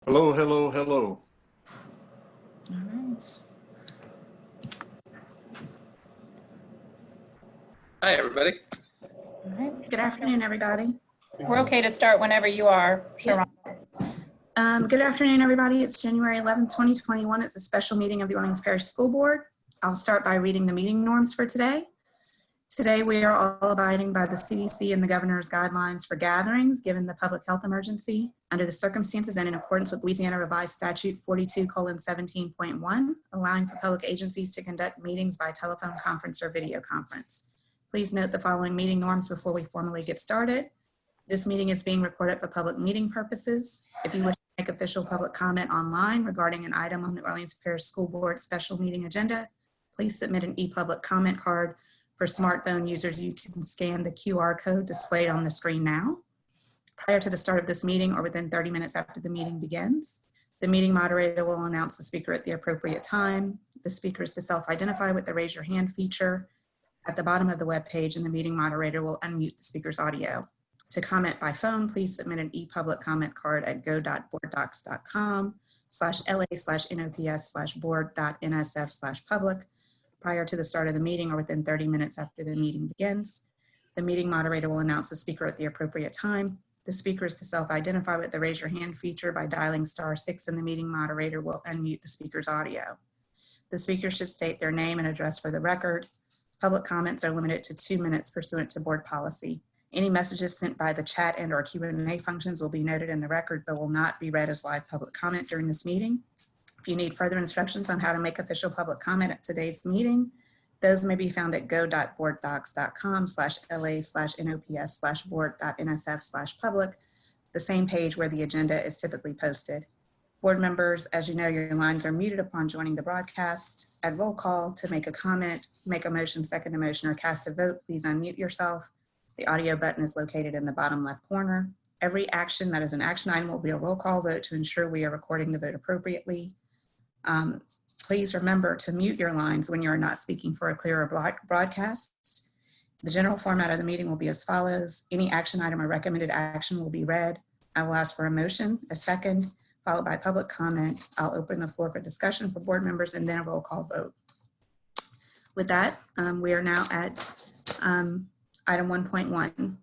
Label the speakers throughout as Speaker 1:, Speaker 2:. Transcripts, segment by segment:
Speaker 1: Hello, hello, hello.
Speaker 2: All right.
Speaker 3: Hi, everybody.
Speaker 2: All right. Good afternoon, everybody. We're okay to start whenever you are, Sharon. Good afternoon, everybody. It's January 11th, 2021. It's a special meeting of the Orleans Parish School Board. I'll start by reading the meeting norms for today. Today, we are all abiding by the CDC and the governor's guidelines for gatherings, given the public health emergency, under the circumstances and in accordance with Louisiana Revised Statute 42:17.1, allowing for public agencies to conduct meetings by telephone conference or video conference. Please note the following meeting norms before we formally get started. This meeting is being recorded for public meeting purposes. If you wish to make official public comment online regarding an item on the Orleans Parish School Board special meeting agenda, please submit an e-public comment card. For smartphone users, you can scan the QR code displayed on the screen now. Prior to the start of this meeting or within 30 minutes after the meeting begins, the meeting moderator will announce the speaker at the appropriate time. The speaker is to self-identify with the raise your hand feature at the bottom of the web page, and the meeting moderator will unmute the speaker's audio. To comment by phone, please submit an e-public comment card at go.boarddocs.com/la/nops/board.nsf/public prior to the start of the meeting or within 30 minutes after the meeting begins. The meeting moderator will announce the speaker at the appropriate time. The speaker is to self-identify with the raise your hand feature by dialing *6, and the meeting moderator will unmute the speaker's audio. The speaker should state their name and address for the record. Public comments are limited to 2 minutes pursuant to board policy. Any messages sent by the chat and/or Q&A functions will be noted in the record but will not be read as live public comment during this meeting. If you need further instructions on how to make official public comment at today's meeting, those may be found at go.boarddocs.com/la/nops/board.nsf/public, the same page where the agenda is typically posted. Board members, as you know, your lines are muted upon joining the broadcast. At roll call, to make a comment, make a motion, second a motion, or cast a vote, please unmute yourself. The audio button is located in the bottom left corner. Every action that is an action item will be a roll call vote to ensure we are recording the vote appropriately. Please remember to mute your lines when you are not speaking for a clearer broadcast. The general format of the meeting will be as follows. Any action item or recommended action will be read. I will ask for a motion, a second, followed by public comment. I'll open the floor for discussion for board members and then a roll call vote. With that, we are now at item 1.1.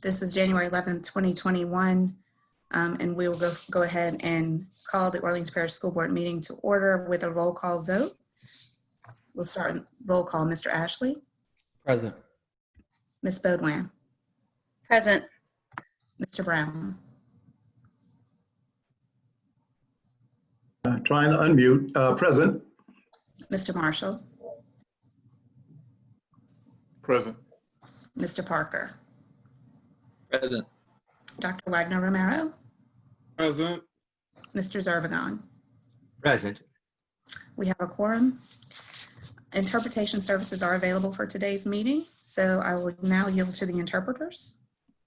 Speaker 2: This is January 11th, 2021, and we will go ahead and call the Orleans Parish School Board meeting to order with a roll call vote. We'll start roll call. Mr. Ashley?
Speaker 4: Present.
Speaker 2: Ms. Baudouin?
Speaker 5: Present.
Speaker 2: Mr. Brown?
Speaker 1: Trying to unmute. Present.
Speaker 2: Mr. Marshall?
Speaker 1: Present.
Speaker 2: Mr. Parker?
Speaker 3: Present.
Speaker 2: Dr. Wagner Romero?
Speaker 6: Present.
Speaker 2: Mr. Zervigon?
Speaker 4: Present.
Speaker 2: We have a quorum. Interpretation services are available for today's meeting, so I will now yield to the interpreters.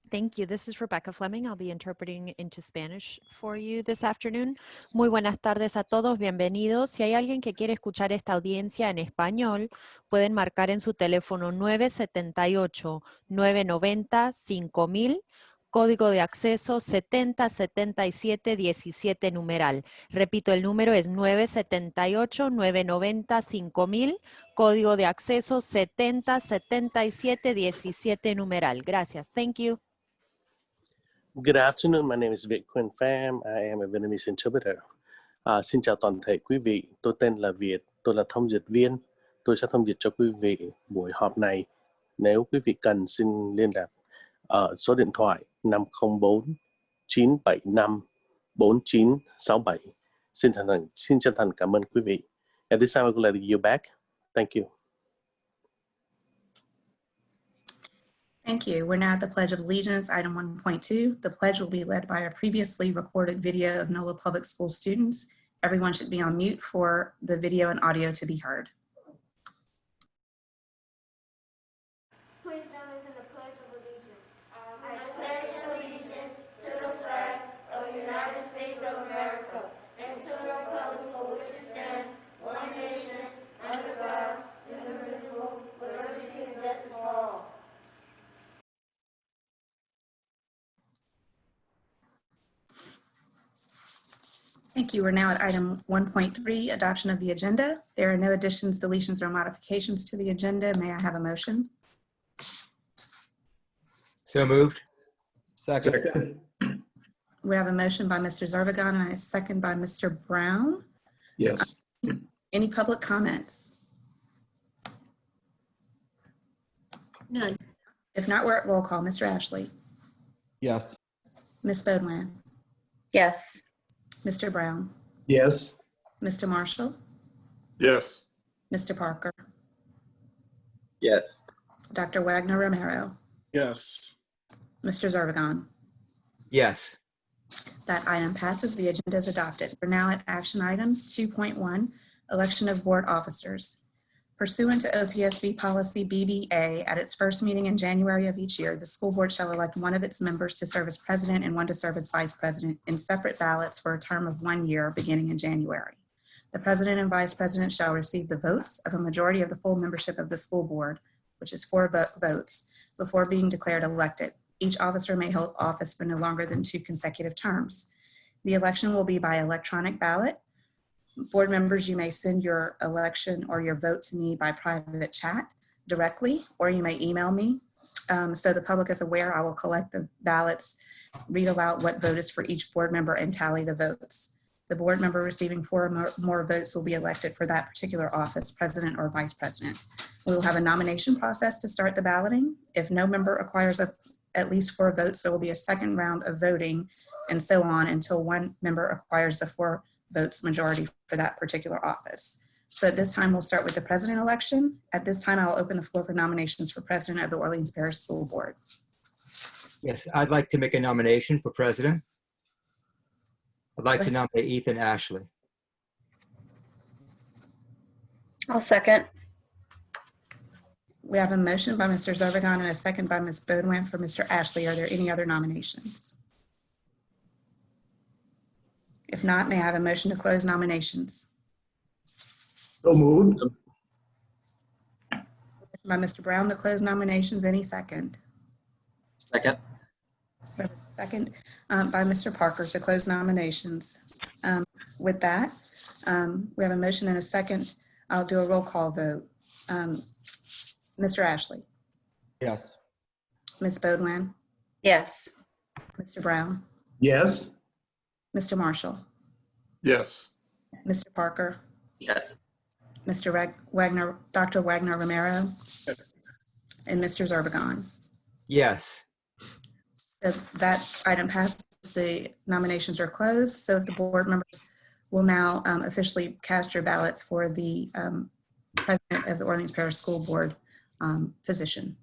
Speaker 5: Thank you. This is Rebecca Fleming. I'll be interpreting into Spanish for you this afternoon. Muy buenas tardes a todos. Bienvenidos. Si hay alguien que quiere escuchar esta audiencia en español, pueden marcar en su teléfono 978-990-5000, código de acceso 707717 numeral. Repito, el número es 978-990-5000, código de acceso 707717 numeral. Gracias. Thank you.
Speaker 7: Good afternoon, my name is Vic Quinn Pham. I am a Vietnamese interpreter. Xin chào toàn thể quý vị, tôi tên là Việt, tôi là thông dịch viên. Tôi sẽ thông dịch cho quý vị buổi họp này. Nếu quý vị cần, xin liên lạc ở số điện thoại 504-975-4967. Xin chân thành cảm ơn quý vị. At this time, I would like to give you back. Thank you.
Speaker 2: Thank you. We're now at the Pledge of Allegiance, item 1.2. The pledge will be led by a previously recorded video of NOLA Public School students. Everyone should be on mute for the video and audio to be heard.
Speaker 8: Please join us in the Pledge of Allegiance. I pledge allegiance to the flag of the United States of America and to the republic for which it stands, one nation, under God, indivisible, with liberty and
Speaker 2: Thank you. We're now at item 1.3, adoption of the agenda. There are no additions, deletions, or modifications to the agenda. May I have a motion?
Speaker 4: So moved.
Speaker 1: Second.
Speaker 2: We have a motion by Mr. Zervigon and a second by Mr. Brown.
Speaker 1: Yes.
Speaker 2: Any public comments?
Speaker 6: None.
Speaker 2: If not, we're at roll call. Mr. Ashley,
Speaker 4: Yes.
Speaker 2: Ms. Bodwin,
Speaker 6: Yes.
Speaker 2: Mr. Brown,
Speaker 1: Yes.
Speaker 2: Mr. Marshall,
Speaker 1: Yes.
Speaker 2: Mr. Parker,
Speaker 3: Yes.
Speaker 2: Dr. Wagner Romero,
Speaker 1: Yes.
Speaker 2: Mr. Zervigon.
Speaker 4: Yes.
Speaker 2: That item passes. The agenda is adopted. We're now at action items 2.1, election of board officers. Pursuant to OPSB policy BBA, at its first meeting in January of each year, the school board shall elect one of its members to serve as president and one to serve as vice president in separate ballots for a term of 1 year beginning in January. The president and vice president shall receive the votes of a majority of the full membership of the school board, which is 4 votes, before being declared elected. Each officer may hold office for no longer than 2 consecutive terms. The election will be by electronic ballot. Board members, you may send your election or your vote to me by private chat directly, or you may email me. So the public is aware, I will collect the ballots, read aloud what vote is for each board member, and tally the votes. The board member receiving 4 or more votes will be elected for that particular office, president or vice president. We will have a nomination process to start the balloting. If no member acquires at least 4 votes, there will be a second round of voting, and so on until one member acquires the 4 votes majority for that particular office. So at this time, we'll start with the president election. At this time, I'll open the floor for nominations for president of the Orleans Parish School Board.
Speaker 4: Yes. I'd like to make a nomination for president. I'd like to nominate Ethan Ashley.
Speaker 6: I'll second.
Speaker 2: We have a motion by Mr. Zervigon and a second by Ms. Bodwin for Mr. Ashley. Are there any other nominations? If not, may I have a motion to close nominations?
Speaker 1: So moved.
Speaker 2: By Mr. Brown to close nominations, any second?
Speaker 3: Second.
Speaker 2: We have a second by Mr. Parker to close nominations. With that, we have a motion and a second. I'll do a roll call vote. Mr. Ashley,
Speaker 4: Yes.
Speaker 2: Ms. Bodwin,
Speaker 6: Yes.
Speaker 2: Mr. Brown,
Speaker 1: Yes.
Speaker 2: Mr. Marshall,
Speaker 1: Yes.
Speaker 2: Mr. Parker,
Speaker 3: Yes.
Speaker 2: Mr. Wagner, Dr. Wagner Romero, and Mr. Zervigon.
Speaker 4: Yes.
Speaker 2: So that item passed. The nominations are closed. So if the board members will now officially cast your ballots for the president of the Orleans Parish School Board position.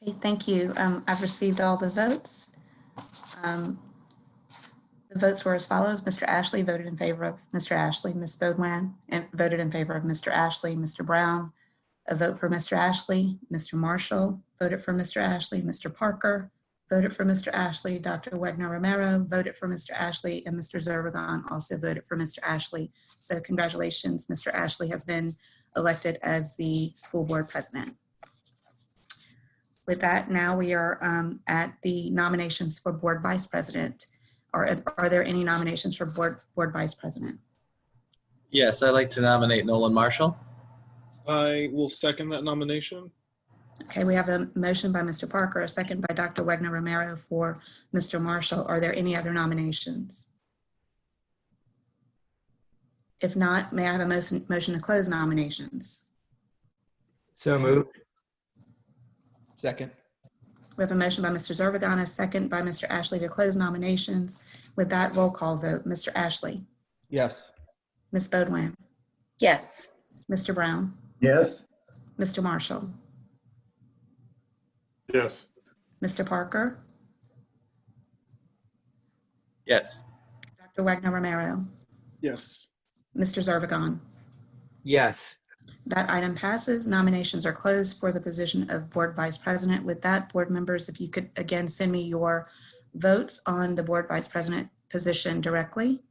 Speaker 2: Okay, thank you. I've received all the votes. The votes were as follows. Mr. Ashley voted in favor of Mr. Ashley. Ms. Bodwan voted in favor of Mr. Ashley. Mr. Brown, a vote for Mr. Ashley. Mr. Marshall voted for Mr. Ashley. Mr. Parker voted for Mr. Ashley. Dr. Wagner Romero voted for Mr. Ashley, and Mr. Zervigon also voted for Mr. Ashley. So congratulations, Mr. Ashley has been elected as the school board president. With that, now we are at the nominations for board vice president. Are there any nominations for board vice president?
Speaker 3: Yes, I'd like to nominate Nolan Marshall.
Speaker 1: I will second that nomination.
Speaker 2: Okay, we have a motion by Mr. Parker, a second by Dr. Wagner Romero for Mr. Marshall. Are there any other nominations? If not, may I have a motion to close nominations?
Speaker 4: So moved. Second.
Speaker 2: We have a motion by Mr. Zervigon, a second by Mr. Ashley to close nominations. With that, roll call vote. Mr. Ashley,
Speaker 4: Yes.
Speaker 2: Ms. Bodwan,
Speaker 6: Yes.
Speaker 2: Mr. Brown,
Speaker 1: Yes.
Speaker 2: Mr. Marshall,
Speaker 1: Yes.
Speaker 2: Mr. Parker,
Speaker 3: Yes.
Speaker 2: Dr. Wagner Romero,
Speaker 1: Yes.
Speaker 2: Mr. Zervigon.
Speaker 4: Yes.
Speaker 2: That item passes. Nominations are closed for the position of board vice president. With that, board members, if you could again send me your votes on the board vice president position directly.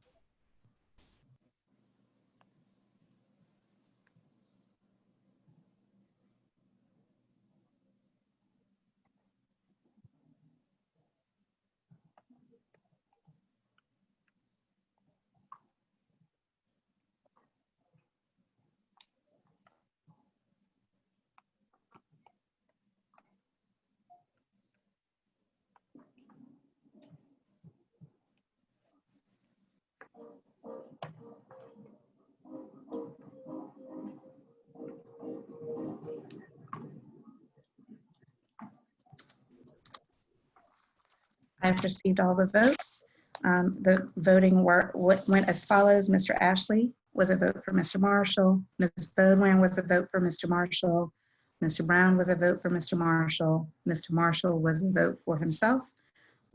Speaker 2: I've received all the votes. The voting went as follows. Mr. Ashley was a vote for Mr. Marshall. Ms. Bodwan was a vote for Mr. Marshall. Mr. Brown was a vote for Mr. Marshall. Mr. Marshall was a vote for himself.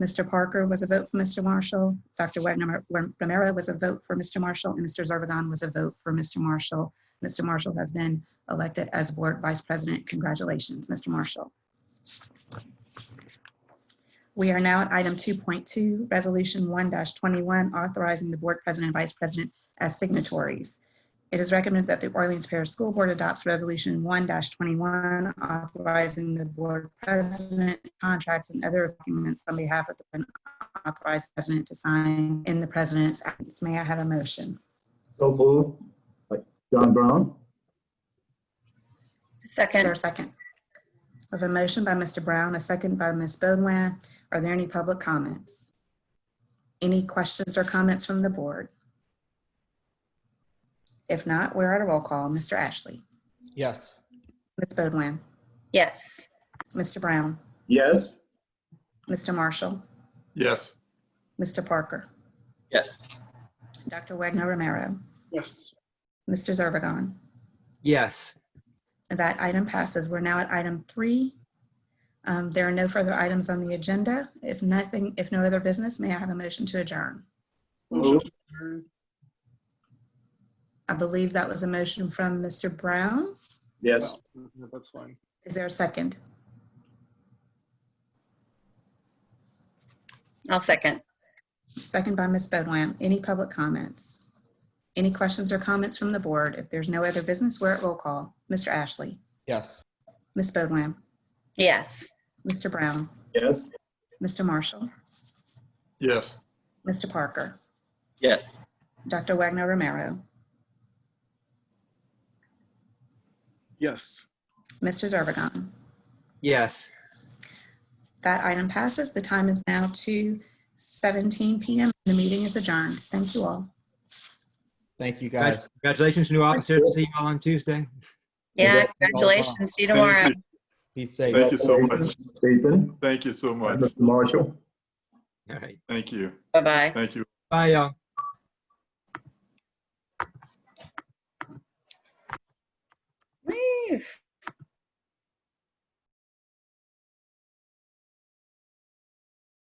Speaker 2: Mr. Parker was a vote for Mr. Marshall. Dr. Wagner Romero was a vote for Mr. Marshall, and Mr. Zervigon was a vote for Mr. Marshall. Mr. Marshall has been elected as board vice president. Congratulations, Mr. Marshall. We are now at item 2.2, resolution 1-21, authorizing the board president and vice president as signatories. It is recommended that the Orleans Parish School Board adopts resolution 1-21, authorizing the board president contracts and other documents on behalf of the authorized president to sign in the president's absence. May I have a motion?
Speaker 1: So moved. By John Brown.
Speaker 2: Is there a
Speaker 6: Second.
Speaker 2: second? We have a motion by Mr. Brown, a second by Ms. Bodwan. Are there any public comments? Any questions or comments from the board? If not, we're at a roll call. Mr. Ashley,
Speaker 4: Yes.
Speaker 2: Ms. Bodwan,
Speaker 6: Yes.
Speaker 2: Mr. Brown,
Speaker 1: Yes.
Speaker 2: Mr. Marshall,
Speaker 1: Yes.
Speaker 2: Mr. Parker,
Speaker 3: Yes.
Speaker 2: Dr. Wagner Romero,
Speaker 1: Yes.
Speaker 2: Mr. Zervigon.
Speaker 4: Yes.
Speaker 2: That item passes. We're now at item 3. There are no further items on the agenda. If no other business, may I have a motion to adjourn?
Speaker 1: Moved.
Speaker 2: I believe that was a motion from Mr. Brown.
Speaker 1: Yes.
Speaker 9: That's fine.
Speaker 2: Is there a second?
Speaker 6: I'll second.
Speaker 2: Second by Ms. Bodwan. Any public comments? Any questions or comments from the board? If there's no other business, we're at roll call. Mr. Ashley,
Speaker 4: Yes.
Speaker 2: Ms. Bodwan,
Speaker 6: Yes.
Speaker 2: Mr. Brown,
Speaker 1: Yes.
Speaker 2: Mr. Marshall,
Speaker 1: Yes.
Speaker 2: Mr. Parker,
Speaker 3: Yes.
Speaker 2: Dr. Wagner Romero,
Speaker 9: Yes.
Speaker 2: Mr. Zervigon.
Speaker 4: Yes.
Speaker 2: That item passes. The time is now 2:17 p.m. The meeting is adjourned. Thank you all.
Speaker 4: Thank you, guys. Congratulations, new officers. See you all on Tuesday.
Speaker 6: Yeah, congratulations. See you tomorrow.
Speaker 9: Be safe.
Speaker 1: Thank you so much.
Speaker 10: Ethan,
Speaker 1: Thank you so much.
Speaker 10: Mr. Marshall.
Speaker 4: All right.
Speaker 1: Thank you.
Speaker 6: Bye-bye.
Speaker 1: Thank you.
Speaker 9: Bye, y'all.
Speaker 6: Leave.